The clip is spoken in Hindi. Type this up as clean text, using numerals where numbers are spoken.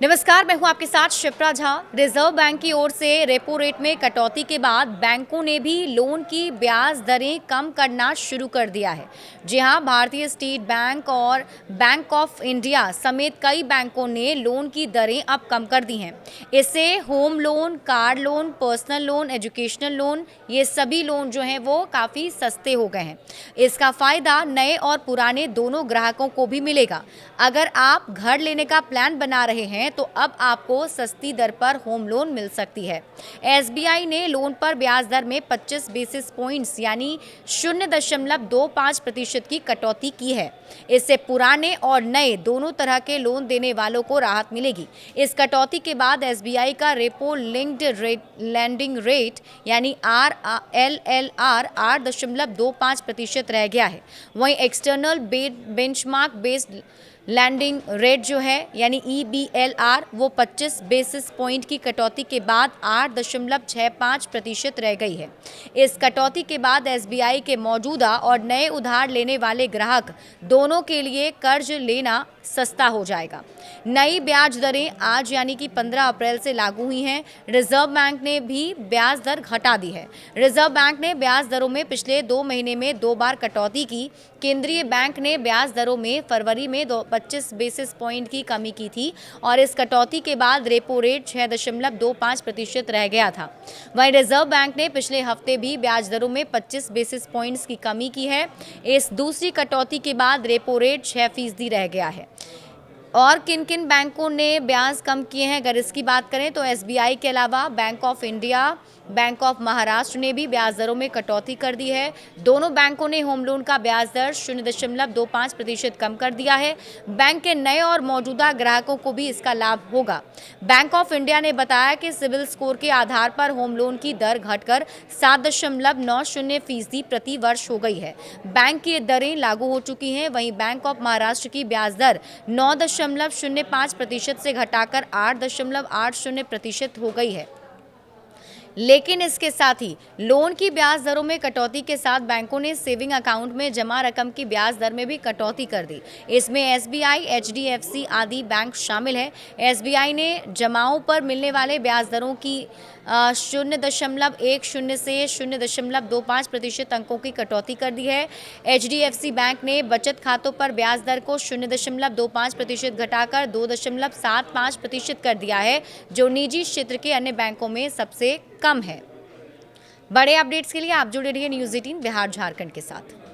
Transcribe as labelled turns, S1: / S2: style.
S1: नमस्कार, मैं हूं आपके साथ शिप्रा झा। रिजर्व बैंक की ओर से रेपो रेट में कटौती के बाद बैंकों ने भी लोन की ब्याज दरें कम करना शुरू कर दिया है। जी हां, भारतीय स्टेट बैंक और बैंक ऑफ इंडिया समेत कई बैंकों ने लोन की दरें अब कम कर दी हैं। इससे home loan, car loan, personal loan, educational loan, ये सभी लोन जो हैं वो काफ़ी सस्ते हो गए हैं। इसका फ़ायदा नए और पुराने दोनों ग्राहकों को भी मिलेगा। अगर आप घर लेने का प्लान बना रहे हैं तो अब आपको सस्ती दर पर होम लोन मिल सकती है। एसबीआई ने लोन पर ब्याज दर में 25 बेसिस पॉइंट्स यानी 0.25% की कटौती की है। इससे पुराने और नए दोनों तरह के लोन देने वालों को राहत मिलेगी। इस कटौती के बाद एसबीआई का रेपो लिंक्ड लैंडिंग रेट यानी RLLR 8.25% रह गया है। वहीं external benchmark based landing rate जो है यानी EBLR वो 25 बेसिस पॉइंट की कटौती के बाद 8.65% रह गई है। इस कटौती के बाद एसबीआई के मौजूदा और नए उधार लेने वाले ग्राहक दोनों के लिए कर्ज लेना सस्ता हो जाएगा। नई ब्याज दरें आज यानी कि 15 अप्रैल से लागू हुई हैं। रिजर्व बैंक ने भी ब्याज दर घटा दी है। रिजर्व बैंक ने ब्याज दरों में पिछले 2 महीने में 2 बार कटौती की। केंद्रीय बैंक ने ब्याज दरों में फरवरी में 25 बेसिस पॉइंट की कमी की थी और इस कटौती के बाद रेपो रेट 6.25% रह गया था। वहीं रिजर्व बैंक ने पिछले हफ्ते भी ब्याज दरों में 25 बेसिस पॉइंट्स की कमी की है। इस दूसरी कटौती के बाद रेपो रेट 6% रह गया है। और किन किन बैंकों ने ब्याज कम किए हैं, अगर इसकी बात करें तो एसबीआई के अलावा bank of India, bank of Maharashtra ने भी ब्याज दरों में कटौती कर दी है। दोनों बैंकों ने होम लोन का ब्याज दर 0.25% कम कर दिया है। बैंक के नए और मौजूदा ग्राहकों को भी इसका लाभ होगा। बैंक ऑफ इंडिया ने बताया कि सिविल स्कोर के आधार पर होम लोन की दर घटकर 7.90% प्रति वर्ष हो गई है। बैंक की दरें लागू हो चुकी हैं। वहीं बैंक ऑफ महाराष्ट्र की ब्याज दर 9.05% से घटाकर 8.80% हो गई है। लेकिन इसके साथ ही लोन की ब्याज दरों में कटौती के साथ बैंकों ने सेविंग अकाउंट में जमा रकम की ब्याज दर में भी कटौती कर दी। इसमें एसबीआई, एचडीएफसी आदि बैंक शामिल है। एसबीआई ने जमाओं पर मिलने वाले ब्याज दरों की 0.10 से 0.25% अंकों की कटौती कर दी है। एचडीएफसी बैंक ने बचत खातों पर ब्याज दर को 0.25% घटाकर 2.75% कर दिया है, जो निजी क्षेत्र के अन्य बैंकों में सबसे कम है। बड़े अपडेट्स के लिए आप जुड़े रहिए न्यूज़ 18 बिहार झारखंड के साथ।